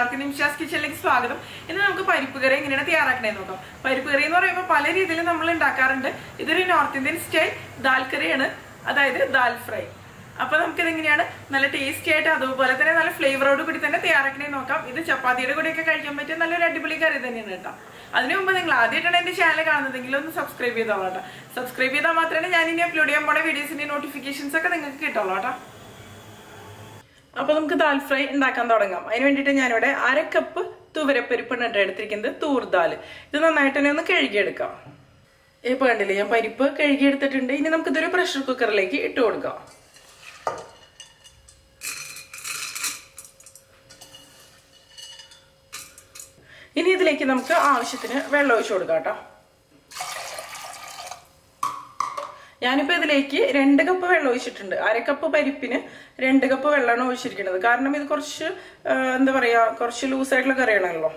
എല്ലാവർക്കും നിംഷാസ് കിച്ചണിലേക്ക് സ്വാഗതം. ഇന്ന് നമുക്ക് പരിപ്പ് കറി എങ്ങനെയാണ് തയ്യാറാക്കണേന്ന് നോക്കാം. പരിപ്പ് കറി എന്ന് പറയുമ്പോൾ പല രീതിയിൽ നമ്മൾ ഉണ്ടാക്കാറുണ്ട്. ഇതൊരു നോർത്ത് ഇന്ത്യൻ സ്റ്റൈൽ ദാൽ കറിയാണ്, അതായത് ദാൽ ഫ്രൈ. അപ്പൊ നമുക്കിത് എങ്ങനെയാണ് നല്ല ടേസ്റ്റി ആയിട്ട് അതുപോലെ തന്നെ നല്ല ഫ്ലേവറോട് കൂടി തന്നെ തയ്യാറാക്കണേന്ന് നോക്കാം. ഇത് ചപ്പാത്തിയുടെ കൂടെയൊക്കെ കഴിക്കാൻ പറ്റിയ നല്ലൊരു അടിപൊളി കറി തന്നെയാണ് കേട്ടോ. അതിനു മുമ്പ് നിങ്ങൾ ആദ്യമായിട്ടാണ് എന്റെ ചാനൽ കാണുന്നതെങ്കിൽ ഒന്ന് സബ്സ്ക്രൈബ് ചെയ്തോളൂ കേട്ടോ. സബ്സ്ക്രൈബ് ചെയ്താൽ മാത്രമേ ഞാൻ ഇനി അപ്ലോഡ് ചെയ്യാൻ പോണ വീഡിയോസിന്റെ നോട്ടിഫിക്കേഷൻസ് ഒക്കെ നിങ്ങൾക്ക് കിട്ടുള്ളൂ കേട്ടോ. അപ്പൊ നമുക്ക് ദാൽ ഫ്രൈ ഉണ്ടാക്കാൻ തുടങ്ങാം. അതിന് വേണ്ടിയിട്ട് ഞാനിവിടെ 1/2 കപ്പ് തുവരപ്പരിപ്പാണ് എടുത്തിരിക്കുന്നത്, തൂർദാൽ. ഇത് നന്നായിട്ട് തന്നെ ഒന്ന് കഴുകിയെടുക്കാം. ഇപ്പൊ കണ്ടില്ലേ, ഞാൻ പരിപ്പ് കഴുകിയെടുത്തിട്ടുണ്ട്. ഇനി നമുക്കിതൊരു പ്രഷർ കുക്കറിലേക്ക് ഇട്ട് കൊടുക്കാം. ഇനി ഇതിലേക്ക് നമുക്ക് ആവശ്യത്തിന് വെള്ളം ഒഴിച്ചു കൊടുക്കാം കേട്ടോ. ഞാനിപ്പോ ഇതിലേക്ക് 2 കപ്പ് വെള്ളം ഒഴിച്ചിട്ടുണ്ട്. 1/2 കപ്പ് പരിപ്പിന് 2 കപ്പ് വെള്ളമാണ് ഒഴിച്ചിരിക്കുന്നത്. കാരണം ഇത് കുറച്ച് എന്താ പറയാ, കുറച്ച് ലൂസായിട്ടുള്ള കറിയാണല്ലോ.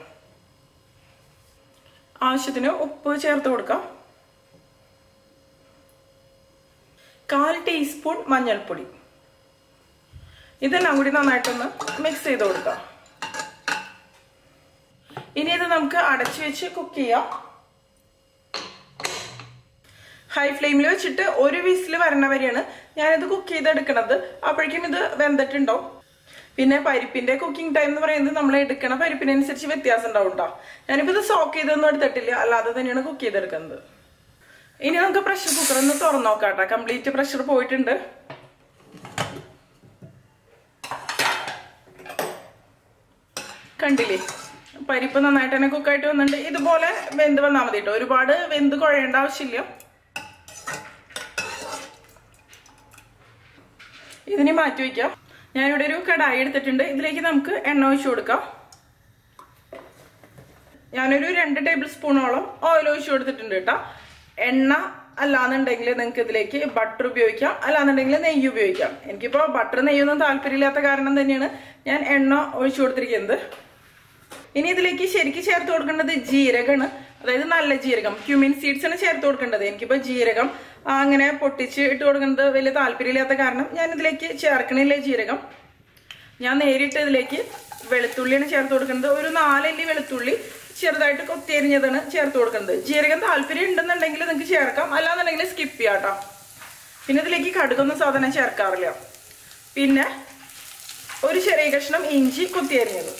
ആവശ്യത്തിന് ഉപ്പ് ചേർത്ത് കൊടുക്കാം. 1/4 ടീസ്പൂൺ മഞ്ഞൾപ്പൊടി. ഇതെല്ലാം കൂടി നന്നായിട്ടൊന്ന് മിക്സ് ചെയ്ത് കൊടുക്കാം. ഇനി ഇത് നമുക്ക് അടച്ചു വെച്ച് കുക്ക് ചെയ്യാം. ഹൈ ഫ്ലെയിമിൽ വെച്ചിട്ട് 1 വിസിൽ വരണ വരെയാണ് ഞാനിത് കുക്ക് ചെയ്തെടുക്കണത്. അപ്പോഴേക്കും ഇത് വെന്തിട്ടുണ്ടാവും. പിന്നെ പരിപ്പിന്റെ കുക്കിംഗ് ടൈം എന്ന് പറയുന്നത് നമ്മൾ എടുക്കണ പരിപ്പിനനുസരിച്ച് വ്യത്യാസം ഉണ്ടാവും കേട്ടോ. ഞാനിപ്പോ ഇത് സോക്ക് ചെയ്തൊന്നും എടുത്തിട്ടില്ല, അല്ലാതെ തന്നെയാണ് കുക്ക് ചെയ്തെടുക്കുന്നത്. ഇനി നമുക്ക് പ്രഷർ കുക്കർ ഒന്ന് തുറന്നു നോക്കാം കേട്ടോ. കംപ്ലീറ്റ് പ്രഷർ പോയിട്ടുണ്ട്. കണ്ടില്ലേ, പരിപ്പ് നന്നായിട്ട് തന്നെ കുക്കായിട്ട് വന്നിട്ടുണ്ട്. ഇതുപോലെ വെന്ത് വന്നാൽ മതി കേട്ടോ. ഒരുപാട് വെന്ത് കുഴയേണ്ട ആവശ്യമില്ല. ഇതിനെ മാറ്റി വയ്ക്കാം. ഞാനിവിടെ ഒരു കടായി എടുത്തിട്ടുണ്ട്. ഇതിലേക്ക് നമുക്ക് എണ്ണ ഒഴിച്ചു കൊടുക്കാം. ഞാനൊരു 2 ടേബിൾ സ്പൂണോളം ഓയിൽ ഒഴിച്ചു കൊടുത്തിട്ടുണ്ട് കേട്ടോ. എണ്ണ അല്ലാന്നുണ്ടെങ്കിൽ നിങ്ങൾക്ക് ഇതിലേക്ക് ബട്ടർ ഉപയോഗിക്കാം, അല്ലാന്നുണ്ടെങ്കിൽ നെയ്യ് ഉപയോഗിക്കാം. എനിക്കിപ്പോ ബട്ടർ നെയ്യൊന്നും താല്പര്യമില്ലാത്ത കാരണം തന്നെയാണ് ഞാൻ എണ്ണ ഒഴിച്ചു കൊടുത്തിരിക്കുന്നത്. ഇനി ഇതിലേക്ക് ശരിക്കും ചേർത്ത് കൊടുക്കേണ്ടത് ജീരകമാണ്, അതായത് നല്ല ജീരകം, ക്യുമിൻ സീഡ്സ് ആണ് ചേർത്ത് കൊടുക്കേണ്ടത്. എനിക്കിപ്പോ ജീരകം അങ്ങനെ പൊട്ടിച്ച് ഇട്ട് കൊടുക്കുന്നത് വലിയ താല്പര്യമില്ലാത്ത കാരണം ഞാൻ ഇതിലേക്ക് ചേർക്കണില്ല ജീരകം. ഞാൻ നേരിട്ട് ഇതിലേക്ക് വെളുത്തുള്ളിയാണ് ചേർത്ത് കൊടുക്കുന്നത്. ഒരു 4 അല്ലി വെളുത്തുള്ളി ചെറുതായിട്ട് കൊത്തിയരിഞ്ഞതാണ് ചേർത്ത് കൊടുക്കുന്നത്. ജീരകം താല്പര്യം ഉണ്ടെന്നുണ്ടെങ്കിൽ നിങ്ങൾക്ക് ചേർക്കാം, അല്ലാന്നുണ്ടെങ്കിൽ സ്കിപ്പ് ചെയ്യാം കേട്ടോ. പിന്നെ ഇതിലേക്ക് കടുകൊന്നും സാധനം ചേർക്കാറില്ല. പിന്നെ ഒരു ചെറിയ കഷ്ണം ഇഞ്ചി കൊത്തിയരിഞ്ഞത്.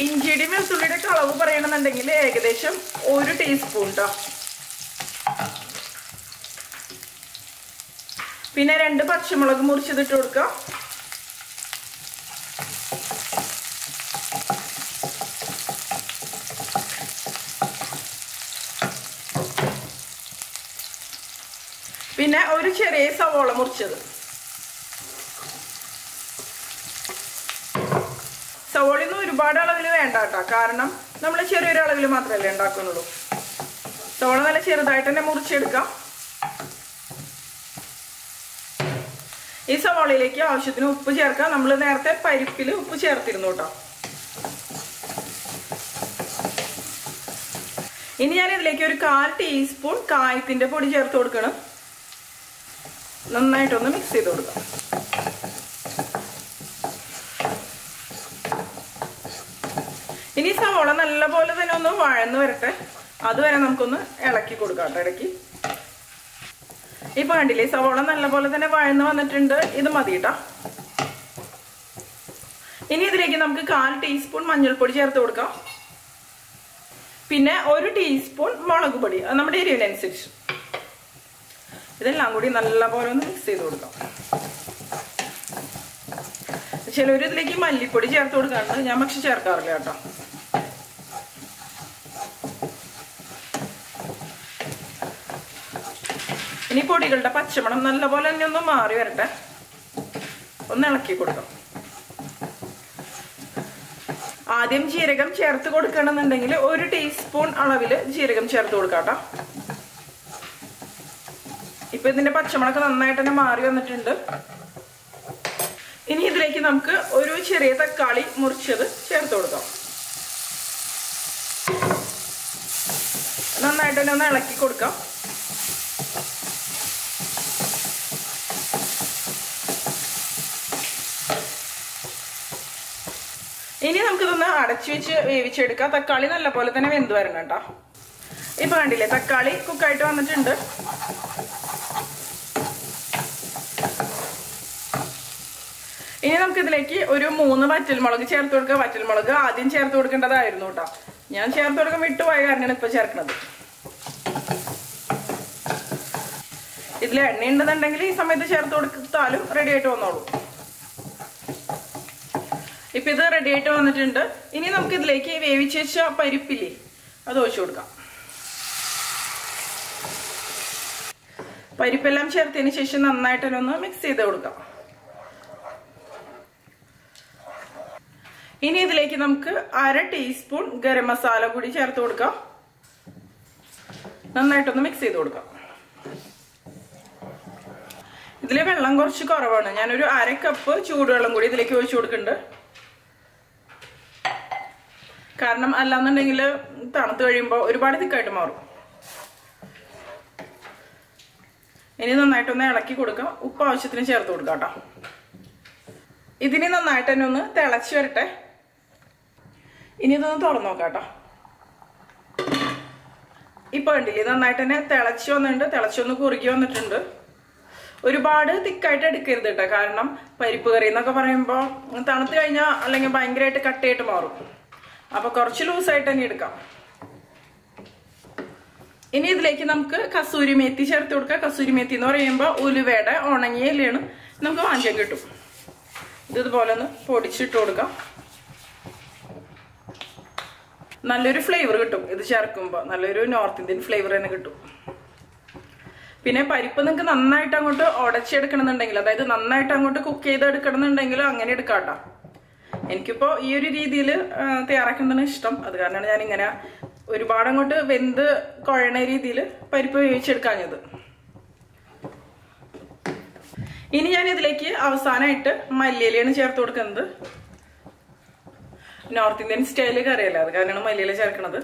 ഇഞ്ചിയുടെയും വെളുത്തുള്ളിയുടെ അളവ് പറയണമെന്നുണ്ടെങ്കിൽ ഏകദേശം 1 ടീസ്പൂൺ കേട്ടോ. പിന്നെ 2 പച്ചമുളക് മുറിച്ചതിട്ട് കൊടുക്കാം. പിന്നെ ഒരു ചെറിയ സവോള മുറിച്ചത്. സവോളയൊന്നും ഒരുപാട് അളവിൽ വേണ്ട കേട്ടോ, കാരണം നമ്മൾ ചെറിയൊരു അളവിൽ മാത്രമല്ലേ ഉണ്ടാക്കുന്നുള്ളൂ. സവോള നല്ല ചെറുതായിട്ട് തന്നെ മുറിച്ചെടുക്കാം. ഈ സവോളയിലേക്ക് ആവശ്യത്തിന് ഉപ്പ് ചേർക്കാം. നമ്മൾ നേരത്തെ പരിപ്പിൽ ഉപ്പ് ചേർത്തിരുന്നു കേട്ടോ. ഇനി ഞാൻ ഇതിലേക്ക് ഒരു 1/4 ടീസ്പൂൺ കായത്തിന്റെ പൊടി ചേർത്ത് കൊടുക്കണം. നന്നായിട്ടൊന്ന് മിക്സ് ചെയ്ത് കൊടുക്കാം. ഇനി സവോള നല്ലപോലെ തന്നെ ഒന്ന് വഴന്ന് വരട്ടെ. അതുവരെ നമുക്കൊന്ന് ഇളക്കി കൊടുക്കാം കേട്ടോ ഇടയ്ക്ക്. ഇപ്പൊ കണ്ടില്ലേ, സവോള നല്ലപോലെ തന്നെ വഴന്ന് വന്നിട്ടുണ്ട്. ഇത് മതി കേട്ടോ. ഇനി ഇതിലേക്ക് നമുക്ക് 1/4 ടീസ്പൂൺ മഞ്ഞൾപ്പൊടി ചേർത്ത് കൊടുക്കാം. പിന്നെ 1 ടീസ്പൂൺ മുളക് പൊടി, അത് നമ്മുടെ എരിവിനനുസരിച്ച്. ഇതെല്ലാം കൂടി നല്ലപോലെ ഒന്ന് മിക്സ് ചെയ്ത് കൊടുക്കാം. ചിലവർ ഇതിലേക്ക് മല്ലിപ്പൊടി ചേർത്ത് കൊടുക്കാറുണ്ട്, ഞാൻ പക്ഷെ ചേർക്കാറില്ല കേട്ടോ. ഇനി പൊടികളുടെ പച്ചമണം നല്ലപോലെ തന്നെ ഒന്ന് മാറി വരട്ടെ. ഒന്ന് ഇളക്കി കൊടുക്കാം. ആദ്യം ജീരകം ചേർത്ത് കൊടുക്കണമെന്നുണ്ടെങ്കിൽ 1 ടീസ്പൂൺ അളവിൽ ജീരകം ചേർത്ത് കൊടുക്കാം കേട്ടോ. ഇപ്പൊ ഇതിന്റെ പച്ചമണൊക്കെ നന്നായിട്ട് തന്നെ മാറി വന്നിട്ടുണ്ട്. ഇനി ഇതിലേക്ക് നമുക്ക് ഒരു ചെറിയ തക്കാളി മുറിച്ചത് ചേർത്ത് കൊടുക്കാം. നന്നായിട്ട് തന്നെ ഒന്ന് ഇളക്കി കൊടുക്കാം. ഇനി നമുക്കിതൊന്ന് അടച്ചു വെച്ച് വേവിച്ചെടുക്കാം. തക്കാളി നല്ലപോലെ തന്നെ വെന്ത് വരണം കേട്ടോ. ഇപ്പൊ കണ്ടില്ലേ തക്കാളി കുക്കായിട്ട് വന്നിട്ടുണ്ട്. ഇനി നമുക്കിതിലേക്ക് ഒരു 3 വറ്റൽമുളക് ചേർത്ത് കൊടുക്കുക. വറ്റൽമുളക് ആദ്യം ചേർത്ത് കൊടുക്കേണ്ടതായിരുന്നു കേട്ടോ. ഞാൻ ചേർത്ത് കൊടുക്കാൻ വിട്ടുപോയ കാരണമാണ് ഇപ്പൊ ചേർക്കുന്നത്. ഇതിൽ എണ്ണ ഉണ്ടെന്നുണ്ടെങ്കിൽ ഈ സമയത്ത് ചേർത്ത് കൊടുത്താലും റെഡി ആയിട്ട് വന്നോളൂ. ഇപ്പൊ ഇത് റെഡി ആയിട്ട് വന്നിട്ടുണ്ട്. ഇനി നമുക്ക് ഇതിലേക്ക് വേവിച്ച് വെച്ച പരിപ്പില്ലേ അത് ഒഴിച്ചു കൊടുക്കാം. പരിപ്പെല്ലാം ചേർത്തതിന് ശേഷം നന്നായിട്ടൊന്ന് മിക്സ് ചെയ്ത് കൊടുക്കാം. ഇനി ഇതിലേക്ക് നമുക്ക് 1/2 ടീസ്പൂൺ ഗരം മസാല കൂടി ചേർത്ത് കൊടുക്കാം. നന്നായിട്ടൊന്ന് മിക്സ് ചെയ്ത് കൊടുക്കാം. ഇതില് വെള്ളം കുറച്ച് കുറവാണ്. ഞാനൊരു 1/2 കപ്പ് ചൂടുവെള്ളം കൂടി ഇതിലേക്ക് ഒഴിച്ചു കൊടുക്കുന്നുണ്ട്. കാരണം അല്ലാന്നുണ്ടെങ്കിൽ തണുത്ത് കഴിയുമ്പോൾ ഒരുപാട് തിക്കായിട്ട് മാറും. ഇനി നന്നായിട്ടൊന്ന് ഇളക്കി കൊടുക്കാം. ഉപ്പ് ആവശ്യത്തിന് ചേർത്ത് കൊടുക്കാം കേട്ടോ. ഇതിന് നന്നായിട്ട് തന്നെ ഒന്ന് തിളച്ച് വരട്ടെ. ഇനി ഇതൊന്ന് തുറന്നു നോക്കാം കേട്ടോ. ഇപ്പൊ കണ്ടില്ലേ നന്നായിട്ട് തന്നെ തിളച്ച് വന്നിട്ടുണ്ട്. തിളച്ചൊന്ന് കുറുകി വന്നിട്ടുണ്ട്. ഒരുപാട് തിക്കായിട്ട് എടുക്കരുത് കേട്ടോ. കാരണം പരിപ്പ് കറി എന്നൊക്കെ പറയുമ്പോൾ തണുത്ത് കഴിഞ്ഞാൽ അല്ലെങ്കിൽ ഭയങ്കരമായിട്ട് കട്ടയായിട്ട് മാറും. അപ്പൊ കുറച്ച് ലൂസായിട്ട് തന്നെ എടുക്കാം. ഇനി ഇതിലേക്ക് നമുക്ക് കസൂരി മേത്തി ചേർത്ത് കൊടുക്കാം. കസൂരി മേത്തി എന്ന് പറയുമ്പോൾ ഉലുവയുടെ ഉണങ്ങിയ ഇലയാണ്, നമുക്ക് വാങ്ങിക്കാൻ കിട്ടും. ഇതുപോലെ ഒന്ന് പൊടിച്ചിട്ട് കൊടുക്കാം. നല്ലൊരു ഫ്ലേവർ കിട്ടും ഇത് ചേർക്കുമ്പോൾ. നല്ലൊരു നോർത്ത് ഇന്ത്യൻ ഫ്ലേവർ തന്നെ കിട്ടും. പിന്നെ പരിപ്പ് നിങ്ങൾക്ക് നന്നായിട്ട് അങ്ങോട്ട് ഉടച്ചെടുക്കണമെന്നുണ്ടെങ്കിൽ, അതായത് നന്നായിട്ട് അങ്ങോട്ട് കുക്ക് ചെയ്തെടുക്കണമെന്നുണ്ടെങ്കിലും അങ്ങനെ എടുക്കാം കേട്ടോ. എനിക്കിപ്പോ ഈ ഒരു രീതിയിൽ തയ്യാറാക്കുന്നതാണ് ഇഷ്ടം. അത് കാരണമാണ് ഞാൻ ഇങ്ങനെ ഒരുപാട് അങ്ങോട്ട് വെന്ത് കുഴണ രീതിയിൽ പരിപ്പ് വേവിച്ചെടുക്കാഞ്ഞത്. ഇനി ഞാൻ ഇതിലേക്ക് അവസാനമായിട്ട് മല്ലിയിലയാണ് ചേർത്ത് കൊടുക്കുന്നത്. നോർത്ത് ഇന്ത്യൻ സ്റ്റൈല് കറിയല്ല, അത് കാരണമാണ് മല്ലിയില ചേർക്കുന്നത്.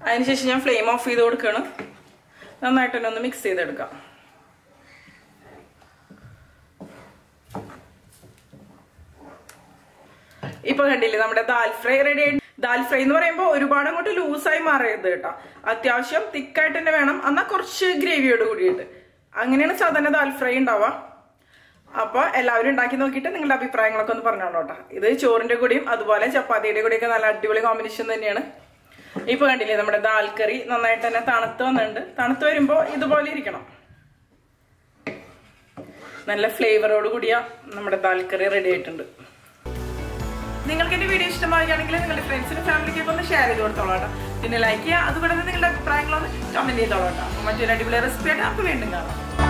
അതിനുശേഷം ഞാൻ ഫ്ലെയിം ഓഫ് ചെയ്ത് കൊടുക്കുകയാണ്. നന്നായിട്ട് തന്നെ ഒന്ന് മിക്സ് ചെയ്തെടുക്കാം. ഇപ്പൊ കണ്ടില്ലേ നമ്മുടെ ദാൽ ഫ്രൈ റെഡി ആയിട്ട്. ദാൽ ഫ്രൈ എന്ന് പറയുമ്പോൾ ഒരുപാട് അങ്ങോട്ട് ലൂസായി മാറരുത് കേട്ടോ. അത്യാവശ്യം തിക്കായിട്ട് തന്നെ വേണം, എന്നാൽ കുറച്ച് ഗ്രേവിയോട് കൂടിയിട്ട്. അങ്ങനെയാണ് സാധാരണ ദാൽ ഫ്രൈ ഉണ്ടാവുക. അപ്പൊ എല്ലാവരും ഉണ്ടാക്കി നോക്കിയിട്ട് നിങ്ങളുടെ അഭിപ്രായങ്ങളൊക്കെ ഒന്ന് പറഞ്ഞോളൂ കേട്ടോ. ഇത് ചോറിന്റെ കൂടിയും അതുപോലെ ചപ്പാത്തിയുടെ കൂടിയൊക്കെ നല്ല അടിപൊളി കോമ്പിനേഷൻ തന്നെയാണ്. ഇപ്പൊ കണ്ടില്ലേ നമ്മുടെ ദാൽ കറി നന്നായിട്ട് തന്നെ തണുത്ത് വന്നിട്ടുണ്ട്. തണുത്ത് വരുമ്പോ ഇതുപോലെ ഇരിക്കണം. നല്ല ഫ്ലേവറോട് കൂടിയ നമ്മുടെ ദാൽ കറി റെഡി ആയിട്ടുണ്ട്. നിങ്ങൾക്ക് എന്റെ വീഡിയോ ഇഷ്ടമാവുകയാണെങ്കിൽ നിങ്ങളുടെ ഫ്രണ്ട്സിനും ഫാമിലിക്കൊക്കെ ഒന്ന് ഷെയർ ചെയ്ത് കൊടുത്തോളാം കേട്ടോ. പിന്നെ ലൈക്ക് ചെയ്യുക. അതുപോലെ നിങ്ങളുടെ അഭിപ്രായങ്ങളൊന്ന് കമന്റ് ചെയ്തോളാം കേട്ടോ. മറ്റൊരു അടിപൊളി റെസിപ്പി ആയിട്ട് നമുക്ക് വീണ്ടും കാണാം.